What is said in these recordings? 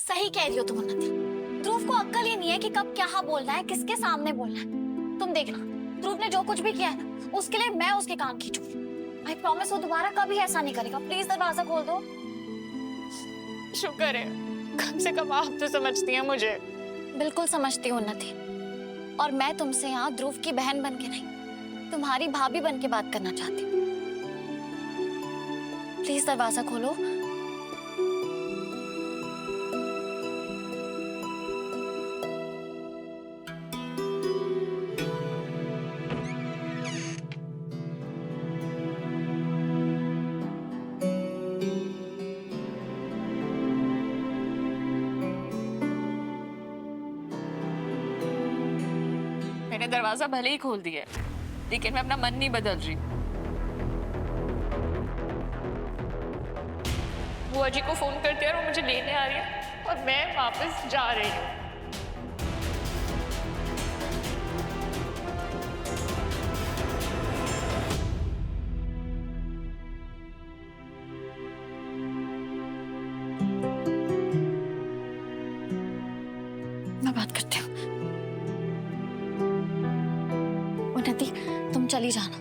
सही कह रही हो तुम उन्नति। ध्रुव को अक्ल ही नहीं है कि कब क्या बोलना है, किसके सामने बोलना है। तुम देखना, ध्रुव ने जो कुछ भी किया है ना, उसके लिए मैं उसके कान खींचूंगी। आई प्रॉमिस वो दोबारा कभी ऐसा नहीं करेगा। प्लीज दरवाजा खोल दो। शुक्र है, कम से कम आप तो समझती हैं मुझे। बिल्कुल समझती हूँ उन्नति, और मैं तुमसे यहाँ ध्रुव की बहन बन के नहीं, तुम्हारी भाभी बन के बात करना चाहती हूँ। प्लीज दरवाजा खोलो। मैंने दरवाजा भले ही खोल दिया है, लेकिन मैं अपना मन नहीं बदल रही। बुआ जी को फोन करते हैं और वो मुझे लेने आ रही है और मैं वापस जा रही हूँ। मैं बात करती हूँ। उन्नति, तुम चली जाना,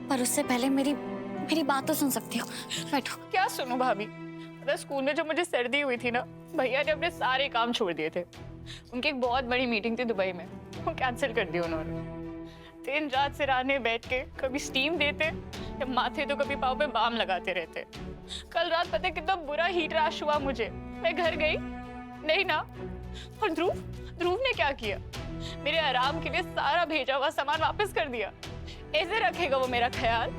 पर उससे पहले मेरी बात तो सुन सकती हो। बैठो। क्या सुनूं भाभी? पता स्कूल में जब मुझे सर्दी हुई थी ना, भैया ने अपने सारे काम छोड़ दिए थे। उनकी एक बहुत बड़ी मीटिंग थी दुबई में, वो कैंसिल कर दी उन्होंने। दिन रात सिरहाने बैठ के कभी स्टीम देते या माथे तो कभी पाँव पे बाम लगाते रहते। कल रात पता है कितना बुरा हीट रैश हुआ मुझे। मैं घर गई नहीं ना, और ध्रुव ने क्या किया, मेरे आराम के लिए सारा भेजा हुआ सामान वापस कर दिया। ऐसे रखेगा वो मेरा ख्याल?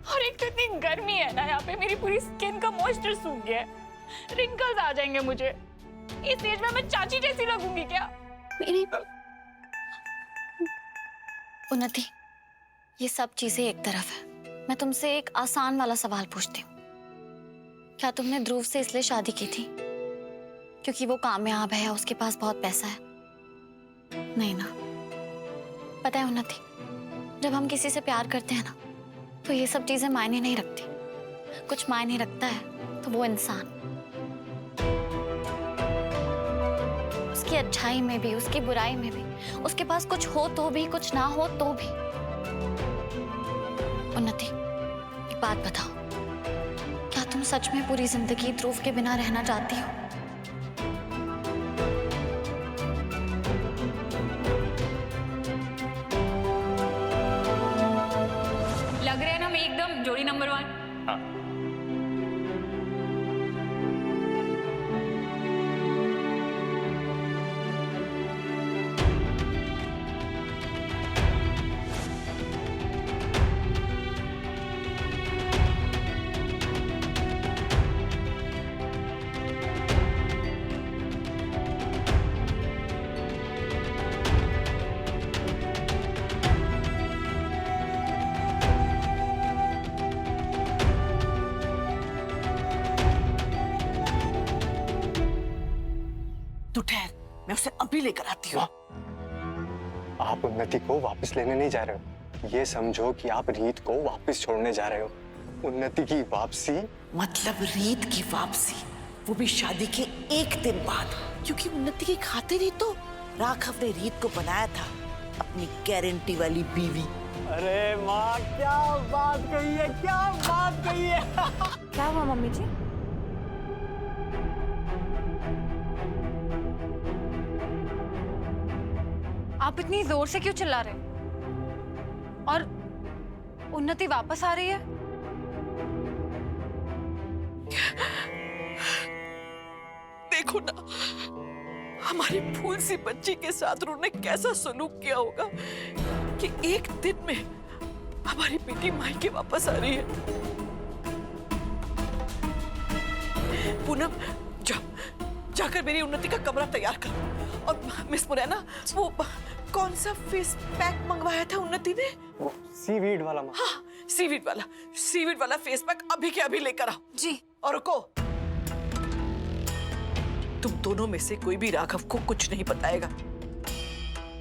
और एक तो इतनी गर्मी है ना यहाँ पे, मेरी पूरी स्किन का मॉइस्चर सूख गया है, रिंकल्स आ जाएंगे मुझे। इस एज में मैं चाची जैसी लगूंगी क्या? उन्नति, ये सब चीजें एक तरफ है, मैं तुमसे एक आसान वाला सवाल पूछती हूँ। क्या तुमने ध्रुव से इसलिए शादी की थी क्योंकि वो कामयाब है, उसके पास बहुत पैसा है? नहीं ना। पता है उन्नति, जब हम किसी से प्यार करते हैं ना, तो ये सब चीजें मायने नहीं रखती। कुछ मायने रखता है तो वो इंसान, उसकी अच्छाई में भी, उसकी बुराई में भी, उसके पास कुछ हो तो भी, कुछ ना हो तो भी। उन्नति, एक बात बताओ, क्या तुम सच में पूरी जिंदगी ध्रुव के बिना रहना चाहती हो? लग रहे हैं ना हम एकदम जोड़ी नंबर 1। हाँ। तू ठहर, मैं उसे अभी लेकर आती हूँ। आप उन्नति को वापस लेने नहीं जा रहे हो, ये समझो कि आप रीत को वापस छोड़ने जा रहे हो। उन्नति की वापसी मतलब रीत की वापसी, वो भी शादी के एक दिन बाद, क्योंकि उन्नति की खातिर ही तो राघव ने रीत को बनाया था अपनी गारंटी वाली बीवी। अरे माँ, क्या बात कही है, क्या बात कही है। क्या हुआ मम्मी जी? आप इतनी जोर से क्यों चिल्ला रहे? और उन्नति वापस आ रही है? देखो ना, हमारी फूल सी बच्ची के साथ उन्होंने कैसा सलूक किया होगा कि एक दिन में हमारी बेटी मायके वापस आ रही है। पूनम, जाकर मेरी उन्नति का कमरा तैयार कर। और मिस मुरैना, वो कौन सा फेस पैक मंगवाया था उन्नति ने? वो सीवीड वाला माँ। हाँ, सीवीड वाला फेस पैक अभी के अभी लेकर आओ। जी। और रुको, तुम दोनों में से कोई भी राघव को कुछ नहीं बताएगा।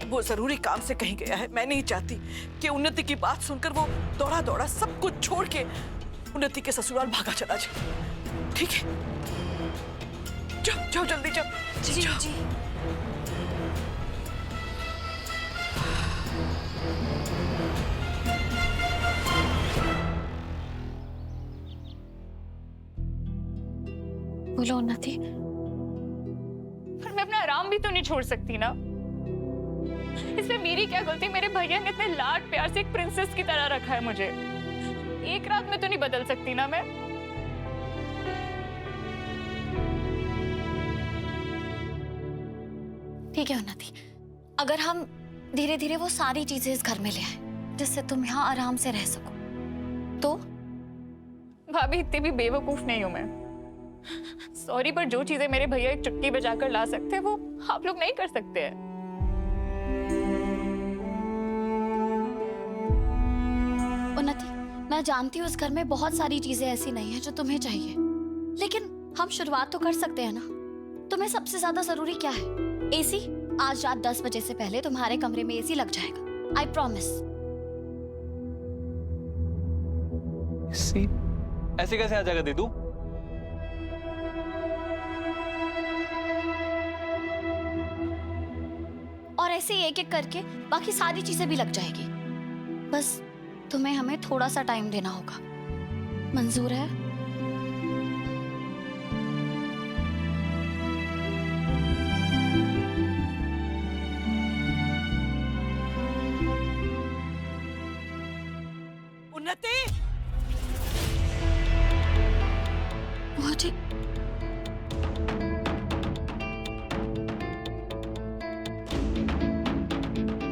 वो जरूरी काम से कहीं गया है। मैं नहीं चाहती कि उन्नति की बात सुनकर वो दौड़ा दौड़ा सब कुछ छोड़ के उन्नति के ससुराल भागा चला जाए। ठीक है? जाओ जाओ जल्दी जाओ। जी जाओ। जी। बोलो उन्नति। पर मैं अपना आराम भी तो नहीं छोड़ सकती ना। इसमें मेरी क्या गलती? मेरे भैया ने इतने लाड प्यार से एक प्रिंसेस की तरह रखा है मुझे। एक रात में तो नहीं बदल सकती ना मैं। ठीक है उन्नति, अगर हम धीरे धीरे वो सारी चीजें इस घर में ले आए जिससे तुम यहाँ आराम से रह सको तो। भाभी इतनी भी बेवकूफ नहीं हूं मैं। सॉरी, पर जो चीजें मेरे भैया एक चुटकी बजाकर ला सकते हैं वो आप लोग नहीं कर सकते हैं। उन्नति, मैं जानती हूँ इस घर में बहुत सारी चीजें ऐसी नहीं है जो तुम्हें चाहिए, लेकिन हम शुरुआत तो कर सकते हैं ना। तुम्हें सबसे ज्यादा जरूरी क्या है? एसी। आज रात 10 बजे से पहले तुम्हारे कमरे में एसी लग जाएगा, आई प्रॉमिस। ऐसे कैसे आ जाएगा दीदू? और ऐसे एक एक करके बाकी सारी चीजें भी लग जाएगी। बस तुम्हें हमें थोड़ा सा टाइम देना होगा। मंजूर है? उन्नति, मुझे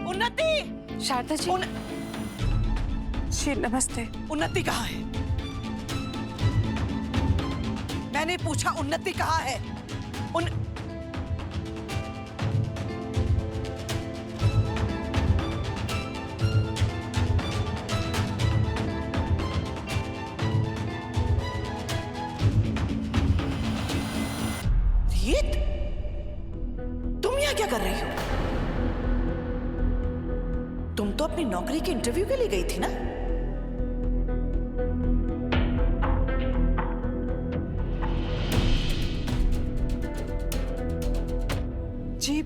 उन्नति, शारदा जी। जी नमस्ते। उन्नति कहाँ है? मैंने पूछा उन्नति कहाँ है? रीत, तुम यहाँ क्या कर रही हो? तुम तो अपनी नौकरी के इंटरव्यू के लिए गई थी ना? जी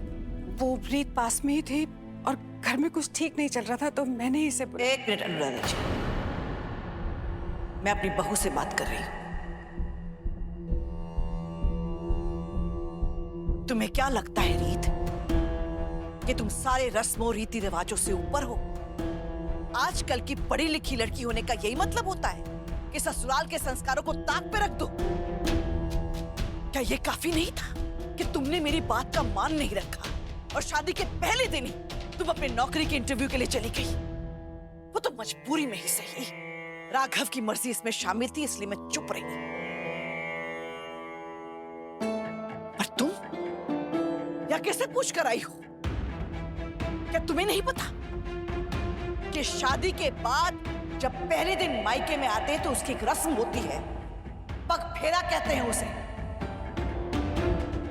वो रीत पास में ही थी और घर में कुछ ठीक नहीं चल रहा था तो मैंने ही इसे एक मिनट अनुराधा जी, मैं अपनी बहू से बात कर रही हूँ। तुम्हें क्या लगता है रीत कि तुम सारे रस्मों रीति रिवाजों से ऊपर हो? आजकल की पढ़ी लिखी लड़की होने का यही मतलब होता है कि ससुराल के संस्कारों को ताक पे रख दो? क्या ये काफी नहीं था कि तुमने मेरी बात का मान नहीं रखा और शादी के पहले दिन ही तुम अपने नौकरी के इंटरव्यू के लिए चली गई? वो तो मजबूरी में ही सही, राघव की मर्जी इसमें शामिल थी इसलिए मैं चुप रही। पर तुम या कैसे पूछ कर आई हो? क्या तुम्हें नहीं पता कि शादी के बाद जब पहले दिन मायके में आते हैं तो उसकी एक रस्म होती है, पग फेरा कहते हैं उसे।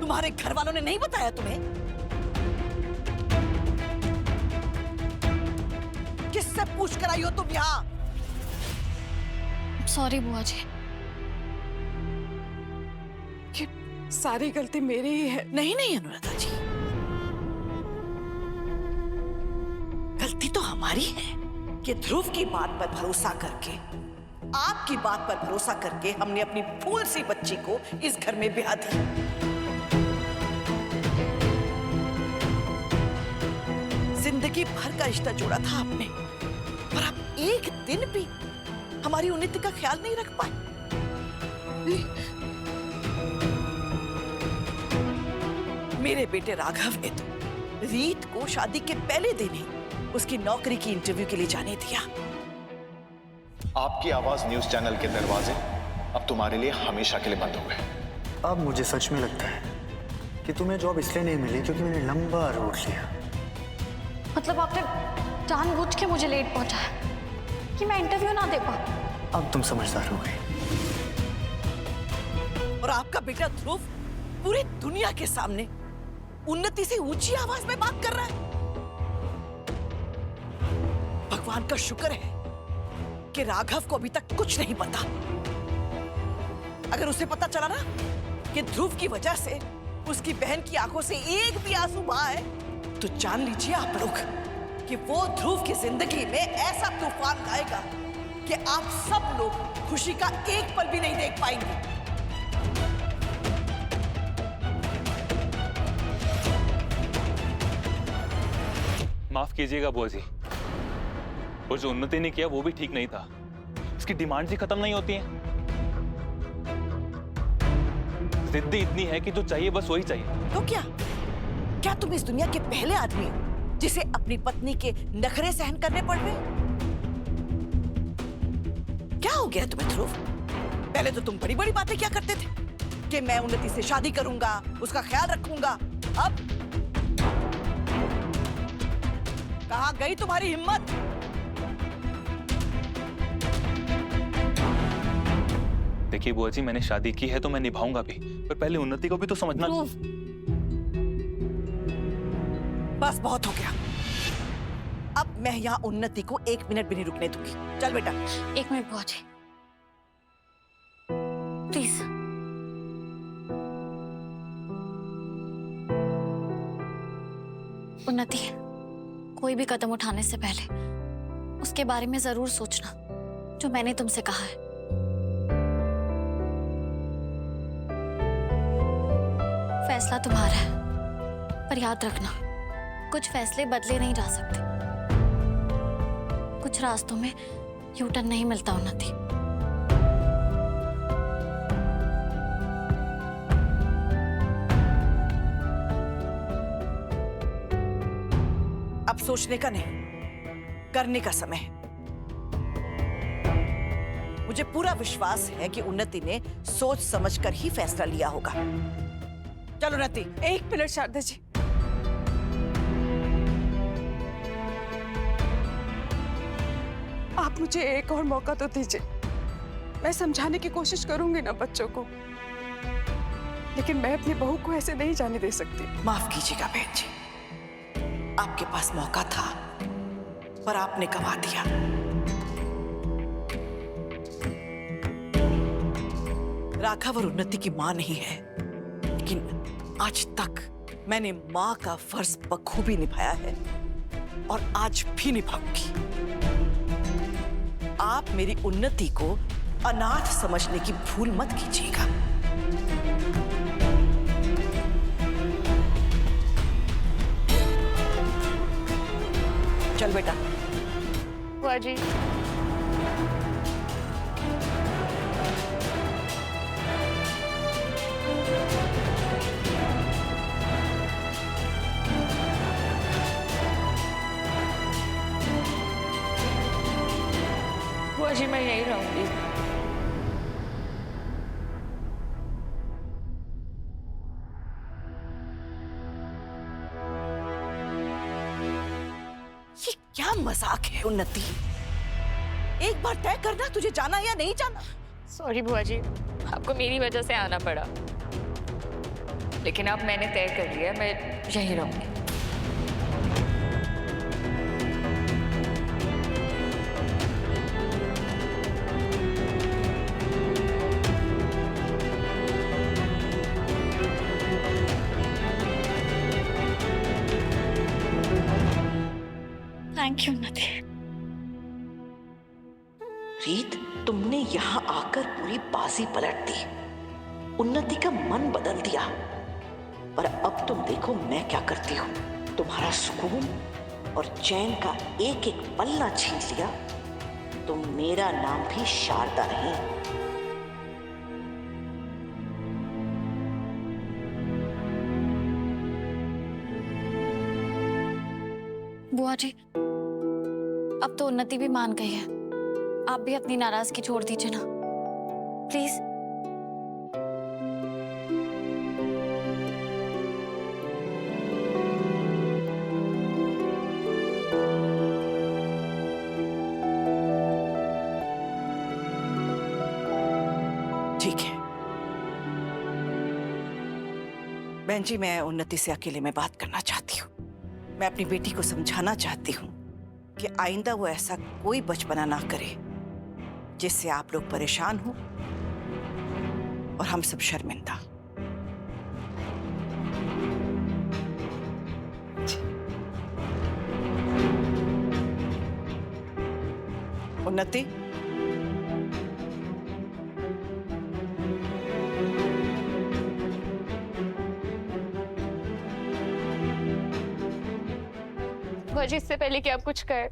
तुम्हारे घर वालों ने नहीं बताया तुम्हें? किससे पूछ कर आई हो तुम यहाँ? सॉरी बुआ जी। कि सारी गलती मेरी ही है। नहीं नहीं अनुराधा जी, गलती तो हमारी है कि ध्रुव की बात पर भरोसा करके, आपकी बात पर भरोसा करके हमने अपनी फूल सी बच्ची को इस घर में ब्याह दी। जिंदगी भर का रिश्ता जोड़ा था आपने, पर आप एक दिन भी हमारी उन्नति का ख्याल नहीं रख पाए। मेरे बेटे राघव ने तो रीत को शादी के पहले दिन ही उसकी नौकरी की इंटरव्यू के लिए जाने दिया। आपकी आवाज न्यूज चैनल के दरवाजे अब तुम्हारे लिए हमेशा के लिए बंद हो गए। अब मुझे सच में लगता है कि तुम्हें जॉब इसलिए नहीं मिली क्योंकि मैंने लंबा रूट लिया। मतलब आपने जानबूझ के मुझे लेट पहुंचाया कि मैं इंटरव्यू ना दे पाऊं। अब तुम समझदार हो गई। और आपका बेटा ध्रुव पूरी दुनिया के सामने उन्नति से ऊंची आवाज में बात कर रहा है। भगवान का शुक्र है कि राघव को अभी तक कुछ नहीं पता। अगर उसे पता चला ना कि ध्रुव की वजह से उसकी बहन की आंखों से एक भी आंसू बहा है, तो जान लीजिए आप लोग कि वो ध्रुव की जिंदगी में ऐसा तूफान आएगा कि आप सब लोग खुशी का एक पल भी नहीं देख पाएंगे। माफ कीजिएगा बुआ जी, और जो उन्नति ने किया वो भी ठीक नहीं था। इसकी डिमांड ही खत्म नहीं होती है। जिद्दी इतनी है कि जो चाहिए बस वही चाहिए। तो क्या तुम इस दुनिया के पहले आदमी हो जिसे अपनी पत्नी के नखरे सहन करने पड़ रहे? क्या हो गया तुम्हें ध्रुव? पहले तो तुम बड़ी बड़ी बातें क्या करते थे कि मैं उन्नति से शादी करूंगा, उसका ख्याल रखूंगा। अब कहां गई तुम्हारी हिम्मत? देखिए बुआ जी, मैंने शादी की है तो मैं निभाऊंगा भी, पर पहले उन्नति को भी तो समझना। बस बहुत हो गया। अब मैं यहाँ उन्नति को 1 मिनट भी नहीं रुकने दूंगी। चल बेटा। 1 मिनट बुआ जी, प्लीज। उन्नति, कोई भी कदम उठाने से पहले उसके बारे में जरूर सोचना जो मैंने तुमसे कहा है। फैसला तुम्हारा है, पर याद रखना कुछ फैसले बदले नहीं जा सकते। कुछ रास्तों में यू टर्न नहीं मिलता उन्नति। अब सोचने का नहीं, करने का समय है। मुझे पूरा विश्वास है कि उन्नति ने सोच समझकर ही फैसला लिया होगा। चलो उन्नति। 1 मिनट शारदा जी, आप मुझे एक और मौका तो दीजिए। मैं समझाने की कोशिश करूंगी ना बच्चों को, लेकिन मैं अपनी बहू को ऐसे नहीं जाने दे सकती। माफ कीजिएगा बहन जी, आपके पास मौका था पर आपने गंवा दिया। राघव और उन्नति की मां नहीं है, लेकिन आज तक मैंने मां का फर्ज बखूबी निभाया है और आज भी निभाऊंगी। आप मेरी उन्नति को अनाथ समझने की भूल मत कीजिएगा। चल बेटा। बुआ जी, बुआ जी मैं यहीं रहूंगी। ये क्या मजाक है उन्नति? एक बार तय करना तुझे जाना या नहीं जाना। सॉरी बुआ जी, आपको मेरी वजह से आना पड़ा, लेकिन अब मैंने तय कर लिया, मैं यहीं रहूंगी। थैंक यू उन्नति। रीत, तुमने यहाँ आकर पूरी बाजी पलट दी, उन्नति का मन बदल दिया। पर अब तुम देखो मैं क्या करती हूँ। तुम्हारा सुकून और चैन का एक एक पल्ला छीन लिया तो मेरा नाम भी शारदा नहीं। बुआ जी, अब तो उन्नति भी मान गई है, आप भी अपनी नाराजगी छोड़ दीजिए ना प्लीज। ठीक है बहन जी, मैं उन्नति से अकेले में बात करना चाहती हूँ। मैं अपनी बेटी को समझाना चाहती हूँ कि आइंदा वो ऐसा कोई बचपना ना करे जिससे आप लोग परेशान हो और हम सब शर्मिंदा। उन्नति, वजह इससे पहले कि आप कुछ कहे,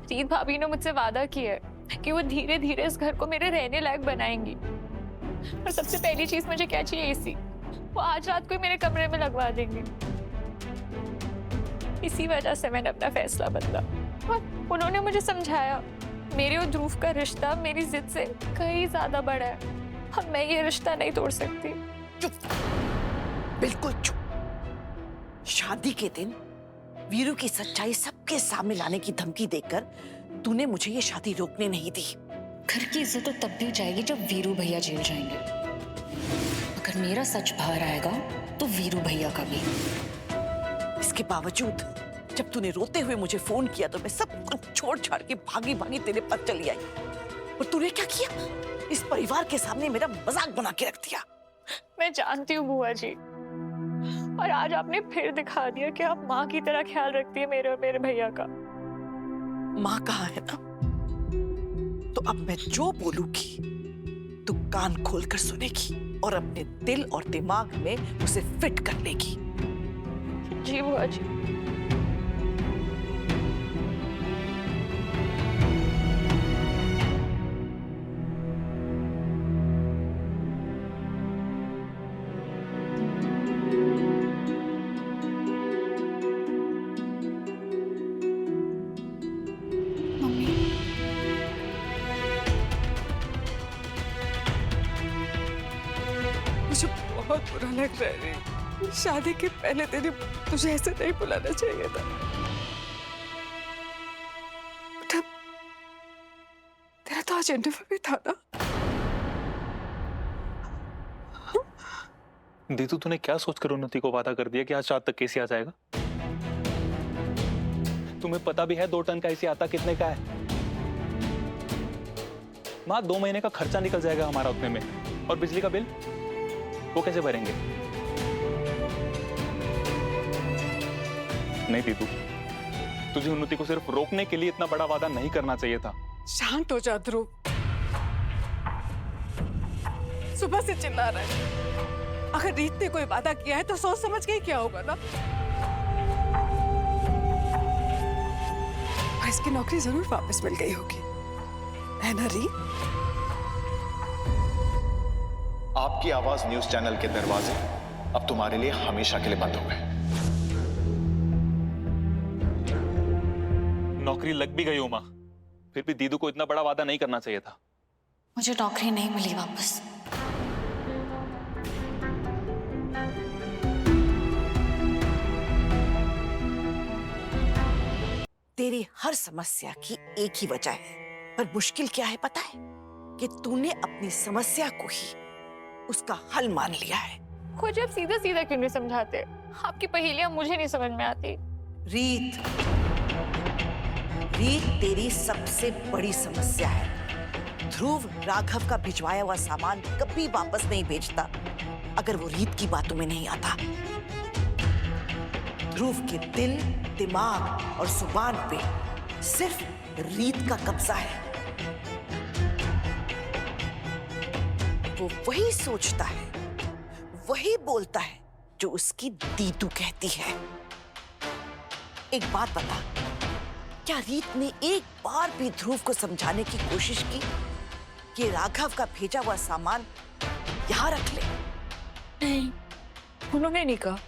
रीत भाभी ने मुझसे वादा किया है कि वो धीरे धीरे इस घर को मेरे रहने लायक बनाएंगी। और सबसे पहली चीज मुझे क्या चाहिए? एसी। वो आज रात को ही मेरे कमरे में लगवा देंगे। इसी वजह से मैंने अपना फैसला बदला और उन्होंने मुझे समझाया मेरे और ध्रुव का रिश्ता मेरी जिद से कहीं ज्यादा बड़ा है। अब मैं ये रिश्ता नहीं तोड़ सकती। चुप, बिल्कुल चुप। शादी के दिन वीरू की सच्चाई सबके सामने लाने की धमकी देकर तूने मुझे ये शादी रोकने नहीं दी। घर की इज्जत तो तब भी जाएगी जब वीरू भैया जेल जाएंगे। अगर मेरा सच बाहर आएगा तो वीरू भैया का भी। इसके बावजूद जब तूने रोते हुए मुझे फोन किया तो मैं सब कुछ छोड़ छाड़ के भागी भागी तेरे पास चली आई। और तूने क्या किया? इस परिवार के सामने मेरा मजाक बना के रख दिया। मैं जानती हूँ बुआ जी, और आज आपने फिर दिखा दिया कि आप माँ की तरह ख्याल रखती है मेरे और मेरे भैया का। माँ कहाँ है ना, तो अब मैं जो बोलूंगी तू कान खोलकर सुनेगी और अपने दिल और दिमाग में उसे फिट कर लेगी। जी बुआ जी। मुझे बहुत बुरा लग रहा है। शादी के पहले तुझे ऐसे नहीं बुलाना चाहिए था। बेटा, तेरा तो आज इंटरव्यू भी था ना? दीदू, तूने क्या सोचकर उन्नति को वादा कर दिया कि आज रात तक केसी आ जाएगा? तुम्हें पता भी है 2 टन का एसी आता कितने का है? माँ, 2 महीने का खर्चा निकल जाएगा हमारा उतने में। और बिजली का बिल वो कैसे भरेंगे? नहीं दीदू, तुझे उन्नति को सिर्फ रोकने के लिए इतना बड़ा वादा नहीं करना चाहिए था। शांत हो जा ध्रुव, सुबह से चिल्ला रहा है। अगर रीत ने कोई वादा किया है तो सोच समझ के ही किया होगा ना। और इसकी नौकरी जरूर वापस मिल गई होगी, है ना रीत? आपकी आवाज न्यूज चैनल के दरवाजे अब तुम्हारे लिए हमेशा के लिए बंद हो गए। नौकरी लग भी गई हो माँ, फिर भी दीदू को इतना बड़ा वादा नहीं करना चाहिए था। मुझे नौकरी नहीं मिली वापस। तेरी हर समस्या की एक ही वजह है, पर मुश्किल क्या है पता है? कि तूने अपनी समस्या को ही उसका हल मान लिया है। खोज, आप सीधा सीधा क्यों नहीं समझाते? आपकी पहेलियां मुझे नहीं समझ में आती। रीत तेरी सबसे बड़ी समस्या है। ध्रुव राघव का भिजवाया हुआ सामान कभी वापस नहीं भेजता अगर वो रीत की बातों में नहीं आता। ध्रुव के दिल, दिमाग और जुबान पे सिर्फ रीत का कब्जा है। वो वही सोचता है, वही बोलता है जो उसकी दीदू कहती है। एक बात बता, क्या रीत ने एक बार भी ध्रुव को समझाने की कोशिश की कि राघव का भेजा हुआ सामान यहां रख ले? नहीं, उन्होंने नहीं कहा।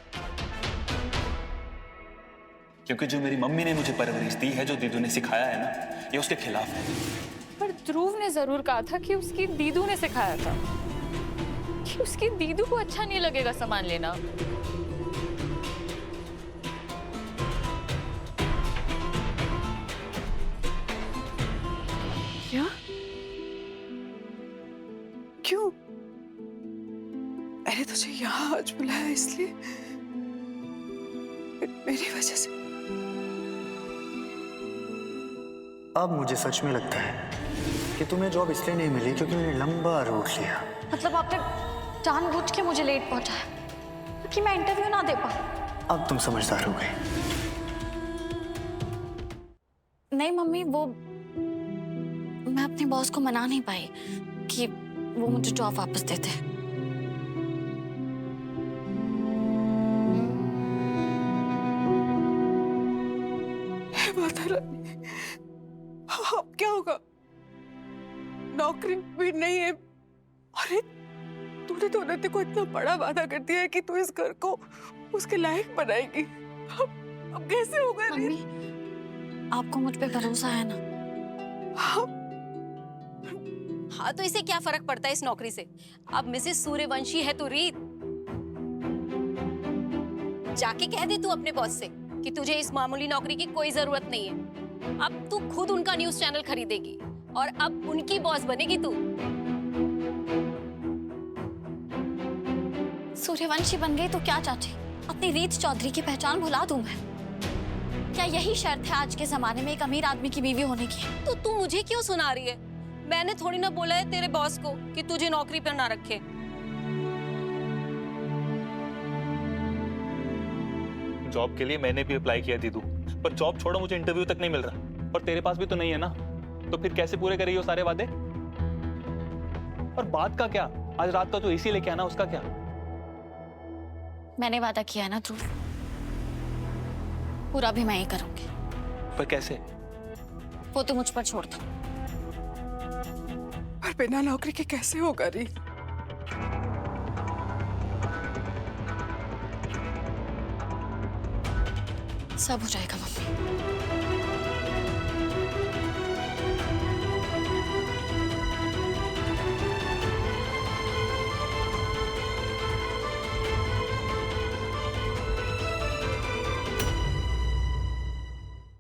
क्योंकि जो मेरी मम्मी ने मुझे परवरिश दी है, जो दीदू ने सिखाया है ना, ये उसके खिलाफ है। पर ध्रुव ने जरूर कहा था कि उसकी दीदू ने सिखाया था कि उसकी दीदू को अच्छा नहीं लगेगा सामान लेना। क्या? क्यों? मैंने तुझे यहाँ आज बुलाया इसलिए? मेरी वजह से? अब मुझे सच में लगता है कि तुम्हें जॉब इसलिए नहीं मिली क्योंकि मैंने लंबा रूट लिया। मतलब आपने जानबूझ के मुझे लेट पहुंचाया कि मैं इंटरव्यू ना दे पाऊं। अब तुम समझदार हो गए। नहीं मम्मी, वो मैं अपने बॉस को मना नहीं पाई कि वो मुझे जॉब वापस देते। हे माता रानी, अब क्या होगा? नौकरी भी नहीं है। अरे तूने तो उन्नति को इतना बड़ा वादा कर दिया है कि तू इस घर को उसके लायक बनाएगी। अब कैसे होगा? मम्मी, आपको मुझ पे भरोसा है ना? हाँ, तो इसे क्या फर्क पड़ता है इस नौकरी से? अब मिसेस सूर्यवंशी है तो रीत। जाके कह दे तू अपने बॉस से कि तुझे इस मामूली नौकरी की कोई जरूरत नहीं है। अब तू खुद उनका न्यूज़ चैनल खरीदेगी और अब उनकी बॉस बनेगी तू। सूर्यवंशी बन गई तो क्या चाची? अपनी रीत चौधरी की पहचान भुला दूं मैं? क्या यही शर्त है आज के जमाने में एक अमीर आदमी की बीवी होने की? तो तू मुझे क्यों सुना रही है? मैंने थोड़ी ना बोला है तेरे बॉस को कि तुझे नौकरी पर ना रखे। जॉब के लिए मैंने भी अप्लाई किया दीदू, पर जॉब छोड़ो मुझे इंटरव्यू तक नहीं मिल रहा। और तेरे पास भी तो नहीं है ना, तो फिर कैसे पूरे करेगी वो सारे वादे? और बात का क्या? आज रात का जो एसी लेके आना उसका क्या? मैंने वादा किया है ना ध्रुव, पूरा भी मैं ही करूंगी। पर कैसे? वो तो मुझ पर छोड़ दो। पर बिना नौकरी के कैसे होगा री? सब हो जाएगा मम्मी।